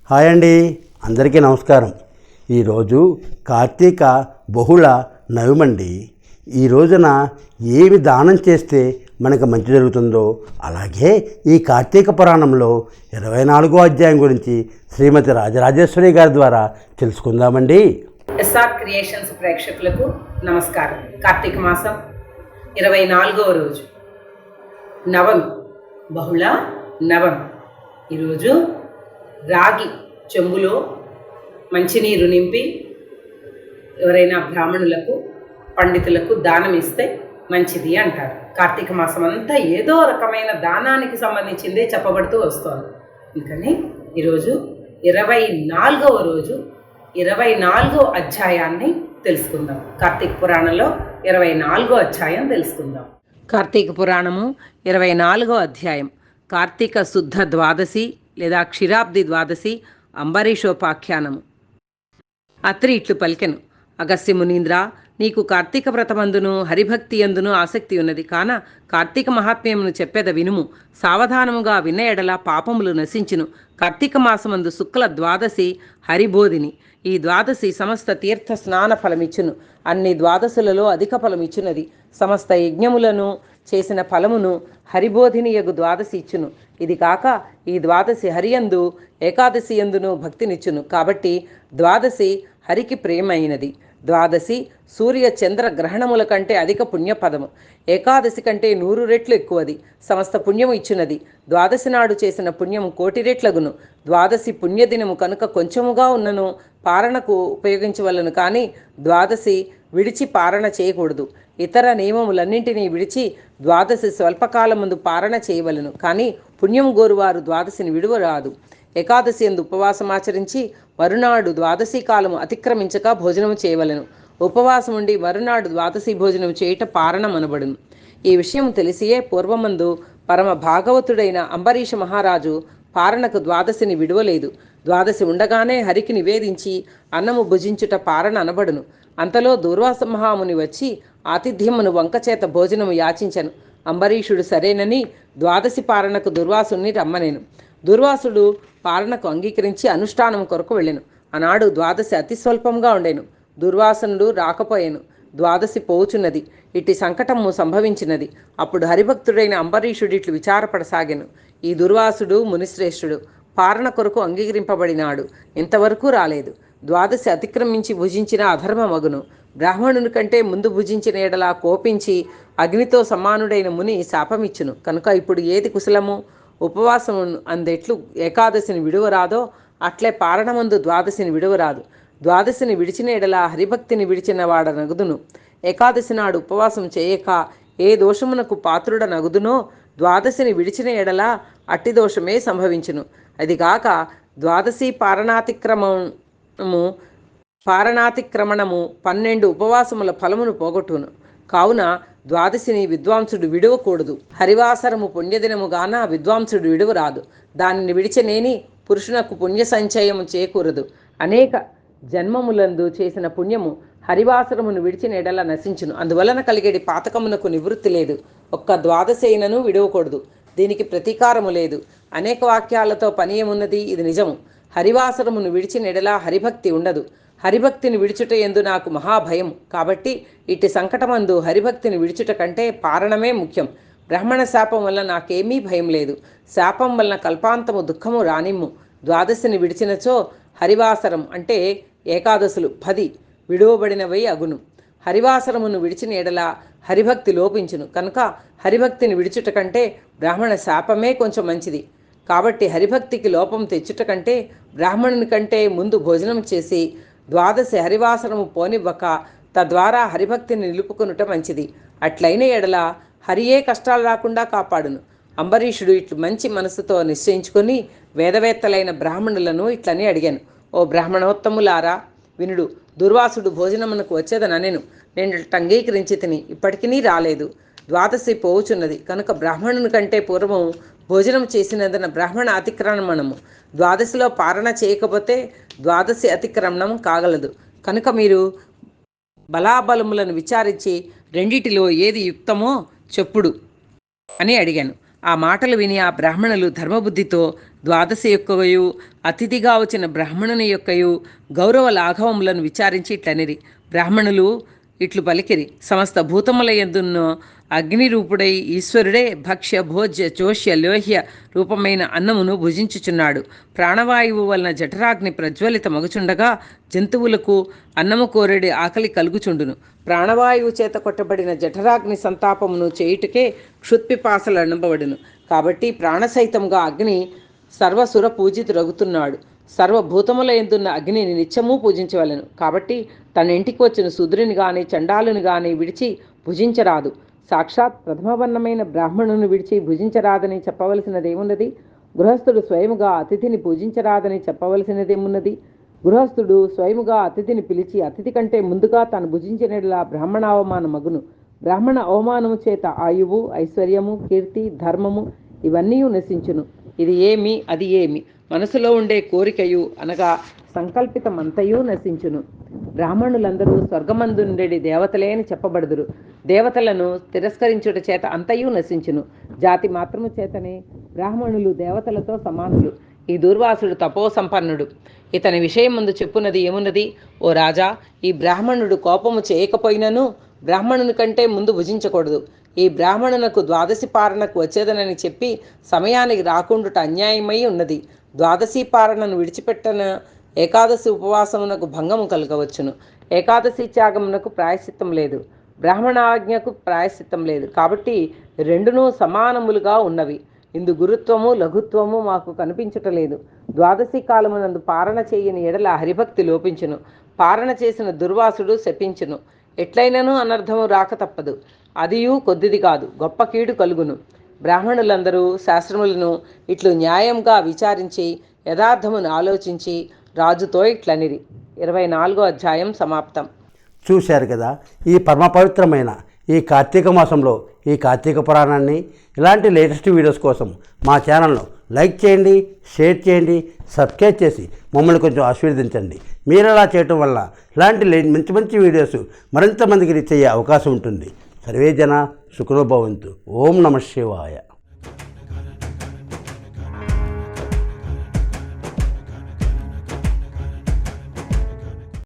Hi అండి, అందరికీ నమస్కారం. ఈరోజు కార్తీక బహుళ నవమండి. ఈ రోజున ఏమి దానం చేస్తే మనకు మంచి జరుగుతుందో, అలాగే ఈ కార్తీక పురాణంలో 24వ అధ్యాయం గురించి శ్రీమతి రాజరాజేశ్వరి గారి ద్వారా తెలుసుకుందామండి. ఎస్ఆర్ క్రియేషన్స్ ప్రేక్షకులకు నమస్కారం. కార్తీక మాసం 24వ రోజు నవమి, బహుళ నవమి. ఈరోజు రాగి చెంబులో మంచినీరు నింపి ఎవరైనా బ్రాహ్మణులకు పండితులకు దానం ఇస్తే మంచిది అంటారు. కార్తీక మాసం అంతా ఏదో రకమైన దానానికి సంబంధించిందే చెప్పబడుతూ వస్తోంది. అందుకని ఈరోజు 24వ రోజు 24వ అధ్యాయాన్ని తెలుసుకుందాం. కార్తీక పురాణంలో 24వ అధ్యాయం తెలుసుకుందాం. కార్తీక పురాణము 24వ అధ్యాయం. కార్తీక శుద్ధ ద్వాదశి లేదా క్షీరాబ్ది ద్వాదశి అంబరీషోపాఖ్యానము. అత్రి ఇట్లు పలికెను: అగస్త్య మునీంద్ర, నీకు కార్తీక వ్రతమందును హరిభక్తి అందును ఆసక్తి ఉన్నది కాన కార్తీక మహాత్మ్యమును చెప్పేద వినుము. సావధానముగా విన్న ఎడల పాపములు నశించును. కార్తీక మాసమందు శుక్ల ద్వాదశి హరిబోధిని. ఈ ద్వాదశి సమస్త తీర్థ స్నాన ఫలమిచ్చును. అన్ని ద్వాదశులలో అధిక ఫలమిచ్చున్నది. సమస్త యజ్ఞములను చేసిన ఫలమును హరిబోధినియగు ద్వాదశి ఇచ్చును. ఇది కాక ఈ ద్వాదశి హరియందు ఏకాదశి యందును భక్తినిచ్చును. కాబట్టి ద్వాదశి హరికి ప్రియమైనది. ద్వాదశి సూర్య చంద్ర గ్రహణముల కంటే అధిక పుణ్యపదము. ఏకాదశి కంటే 100 రెట్లు ఎక్కువది. సమస్త పుణ్యము ఇచ్చినది. ద్వాదశి నాడు చేసిన పుణ్యము 1,000,000 రెట్లగును. ద్వాదశి పుణ్యదినము కనుక కొంచెముగా ఉన్నను పారణకు ఉపయోగించవలను, కానీ ద్వాదశి విడిచి పారణ చేయకూడదు. ఇతర నియమములన్నింటినీ విడిచి ద్వాదశి స్వల్పకాలం ముందు పారణ చేయవలను, కానీ పుణ్యం గోరువారు ద్వాదశిని విడువరాదు. ఏకాదశి యందు ఉపవాసమాచరించి మరునాడు ద్వాదశి కాలము అతిక్రమించక భోజనము చేయవలను. ఉపవాసం ఉండి మరునాడు ద్వాదశి భోజనం చేయుట పారణం అనబడును. ఈ విషయం తెలిసియే పూర్వమందు పరమ భాగవతుడైన అంబరీష మహారాజు పారణకు ద్వాదశిని విడువలేదు. ద్వాదశి ఉండగానే హరికి నివేదించి అన్నము భుజించుట పారణ అనబడును. అంతలో దూర్వాస మహాముని వచ్చి ఆతిథ్యమును వంకచేత భోజనము యాచించెను. అంబరీషుడు సరేనని ద్వాదశి పారణకు దుర్వాసుని రమ్మనేను. దుర్వాసుడు పారణకు అంగీకరించి అనుష్ఠానం కొరకు వెళ్ళెను. ఆనాడు ద్వాదశి అతి స్వల్పంగా ఉండెను. దుర్వాసనుడు రాకపోయాను. ద్వాదశి పోవుచున్నది. ఇట్టి సంకటము సంభవించినది. అప్పుడు హరిభక్తుడైన అంబరీషుడు ఇట్లు విచారపడసాగెను: ఈ దుర్వాసుడు మునిశ్రేష్ఠుడు పారణ కొరకు అంగీకరింపబడినాడు, ఇంతవరకు రాలేదు. ద్వాదశి అతిక్రమించి భుజించిన అధర్మమగును. బ్రాహ్మణుని కంటే ముందు భుజించిన ఎడలా కోపించి అగ్నితో సమానుడైన ముని శాపమిచ్చును. కనుక ఇప్పుడు ఏది కుశలము? ఉపవాసము అందెట్లు ఏకాదశిని విడువరాదో అట్లే పారణమందు ద్వాదశిని విడువరాదు. ద్వాదశిని విడిచిన ఎడలా హరిభక్తిని విడిచిన వాడ నగుదును. ఏకాదశి నాడు ఉపవాసం చేయక ఏ దోషమునకు పాత్రుడ నగుదునో ద్వాదశిని విడిచిన ఎడలా అట్టి దోషమే సంభవించును. అదిగాక ద్వాదశి పారణాతిక్రమణము 12 ఉపవాసముల ఫలమును పోగొట్టును. కావున ద్వాదశిని విద్వాంసుడు విడువకూడదు. హరివాసరము పుణ్యదినము గాన విద్వాంసుడు విడువరాదు. దానిని విడిచనేని పురుషునకు పుణ్య సంచయము చేకూరదు. అనేక జన్మములందు చేసిన పుణ్యము హరివాసరమును విడిచిన ఎడల నశించును. అందువలన కలిగేటి పాతకమునకు నివృత్తి లేదు. ఒక్క ద్వాదశైనను విడవకూడదు. దీనికి ప్రతీకారము లేదు. అనేక వాక్యాలతో పనియమున్నది. ఇది నిజము. హరివాసరమును విడిచిన ఎడల హరిభక్తి ఉండదు. హరిభక్తిని విడిచుట ఎందు నాకు మహాభయం. కాబట్టి ఇట్టి సంకటమందు హరిభక్తిని విడిచుట కంటే పారణమే ముఖ్యం. బ్రాహ్మణ శాపం వల్ల నాకేమీ భయం లేదు. శాపం వలన కల్పాంతము దుఃఖము రానిమ్ము. ద్వాదశిని విడిచినచో హరివాసరం అంటే ఏకాదశులు 10 విడువబడినవై అగును. హరివాసరమును విడిచిన ఎడల హరిభక్తి లోపించును. కనుక హరిభక్తిని విడిచుట కంటే బ్రాహ్మణ శాపమే కొంచెం మంచిది. కాబట్టి హరిభక్తికి లోపం తెచ్చుట కంటే బ్రాహ్మణుని కంటే ముందు భోజనం చేసి ద్వాదశి హరివాసరము పోనివ్వక తద్వారా హరిభక్తిని నిలుపుకొనుట మంచిది. అట్లయిన ఎడల హరియే కష్టాలు రాకుండా కాపాడును. అంబరీషుడు ఇట్లు మంచి మనసుతో నిశ్చయించుకొని వేదవేత్తలైన బ్రాహ్మణులను ఇట్లని అడిగాను: ఓ బ్రాహ్మణోత్తములారా, వినుడు. దుర్వాసుడు భోజనమునకు వచ్చేదనెను. నేను అంగీకరించి తిని ఇప్పటికీ రాలేదు. ద్వాదశి పోవుచున్నది కనుక బ్రాహ్మణుని కంటే పూర్వం భోజనం చేసినందున బ్రాహ్మణ అతిక్రమణము. ద్వాదశిలో పారణ చేయకపోతే ద్వాదశి అతిక్రమణం కాగలదు. కనుక మీరు బలాబలములను విచారించి రెండిటిలో ఏది యుక్తమో చెప్పుడు అని అడిగాను. ఆ మాటలు విని ఆ బ్రాహ్మణులు ధర్మబుద్ధితో ద్వాదశి యొక్కయు అతిథిగా వచ్చిన బ్రాహ్మణుని యొక్కయు గౌరవ లాఘవములను విచారించి ఇట్లనిరి. బ్రాహ్మణులు ఇట్లు పలికిరి: సమస్త భూతముల యందున్న అగ్ని రూపుడై ఈశ్వరుడే భక్ష్య భోజ్య చోష్య లోహ్య రూపమైన అన్నమును భుజించుచున్నాడు. ప్రాణవాయువు వలన జఠరాగ్ని ప్రజ్వలిత మగుచుండగా జంతువులకు అన్నము కోరెడి ఆకలి కలుగుచుండును. ప్రాణవాయువు చేత కొట్టబడిన జఠరాగ్ని సంతాపమును చేయుటకే క్షుత్పిపాసలు అనబడును. కాబట్టి ప్రాణసహితంగా అగ్ని సర్వసుర పూజితురగుతున్నాడు. సర్వభూతముల యందున్న అగ్నిని నిత్యము పూజించవలెను. కాబట్టి తన ఇంటికి వచ్చిన శూద్రుని గాని చండాలుని గాని విడిచి భుజించరాదు. సాక్షాత్ ప్రథమవర్ణమైన బ్రాహ్మణుని విడిచి భుజించరాదని చెప్పవలసినదేమున్నది? గృహస్థుడు స్వయముగా అతిథిని పూజించరాదని చెప్పవలసినదేమున్నది? గృహస్థుడు స్వయముగా అతిథిని పిలిచి అతిథి కంటే ముందుగా తాను భుజించినలా బ్రాహ్మణ అవమాన మగును. బ్రాహ్మణ అవమానము చేత ఆయువు, ఐశ్వర్యము, కీర్తి, ధర్మము ఇవన్నీ నశించును. ఇది ఏమి, అది ఏమి, మనసులో ఉండే కోరికయు అనగా సంకల్పితమంతయు నశించును. బ్రాహ్మణులందరూ స్వర్గమందుండెడి దేవతలే అని చెప్పబడుదురు. దేవతలను తిరస్కరించుట చేత అంతయు నశించును. జాతి మాత్రము చేతనే బ్రాహ్మణులు దేవతలతో సమానులు. ఈ దూర్వాసుడు తపోసంపన్నుడు. ఇతని విషయం ముందు చెప్పున్నది ఏమున్నది? ఓ రాజా, ఈ బ్రాహ్మణుడు కోపము చేయకపోయినను బ్రాహ్మణుని కంటే ముందు భుజించకూడదు. ఈ బ్రాహ్మణునకు ద్వాదశి పారణకు వచ్చేదనని చెప్పి సమయానికి రాకుండుట అన్యాయమై ఉన్నది. ద్వాదశి పారణను విడిచిపెట్టన ఏకాదశి ఉపవాసమునకు భంగము కలగవచ్చును. ఏకాదశి త్యాగమునకు ప్రాయశ్చిత్తం లేదు, బ్రాహ్మణ ఆజ్ఞకు ప్రాయశ్చిత్తం లేదు. కాబట్టి రెండునూ సమానములుగా ఉన్నవి. ఇందు గురుత్వము లఘుత్వము మాకు కనిపించటలేదు. ద్వాదశి కాలమునందు పారణ చేయని ఎడల హరిభక్తి లోపించును. పారణ చేసిన దుర్వాసుడు శపించును. ఎట్లయినను అనర్థము రాక తప్పదు. అదియు కొద్దిది కాదు, గొప్ప కీడు కలుగును. బ్రాహ్మణులందరూ శాస్త్రములను ఇట్లు న్యాయంగా విచారించి యథార్థమును ఆలోచించి రాజుతో ఇట్లనిరి. 24వ అధ్యాయం సమాప్తం. చూశారు కదా, ఈ పరమ పవిత్రమైన ఈ కార్తీక మాసంలో ఈ కార్తీక పురాణాన్ని ఇలాంటి లేటెస్ట్ వీడియోస్ కోసం మా ఛానల్ను లైక్ చేయండి, షేర్ చేయండి, సబ్స్క్రైబ్ చేసి మమ్మల్ని కొంచెం ఆశీర్వదించండి. మీరు అలా చేయటం వల్ల ఇలాంటి మంచి మంచి వీడియోస్ మరింత మందికి రీచ్ అయ్యే అవకాశం ఉంటుంది. సర్వే జన సుఖినో భవంతు. ఓం నమః శివాయ.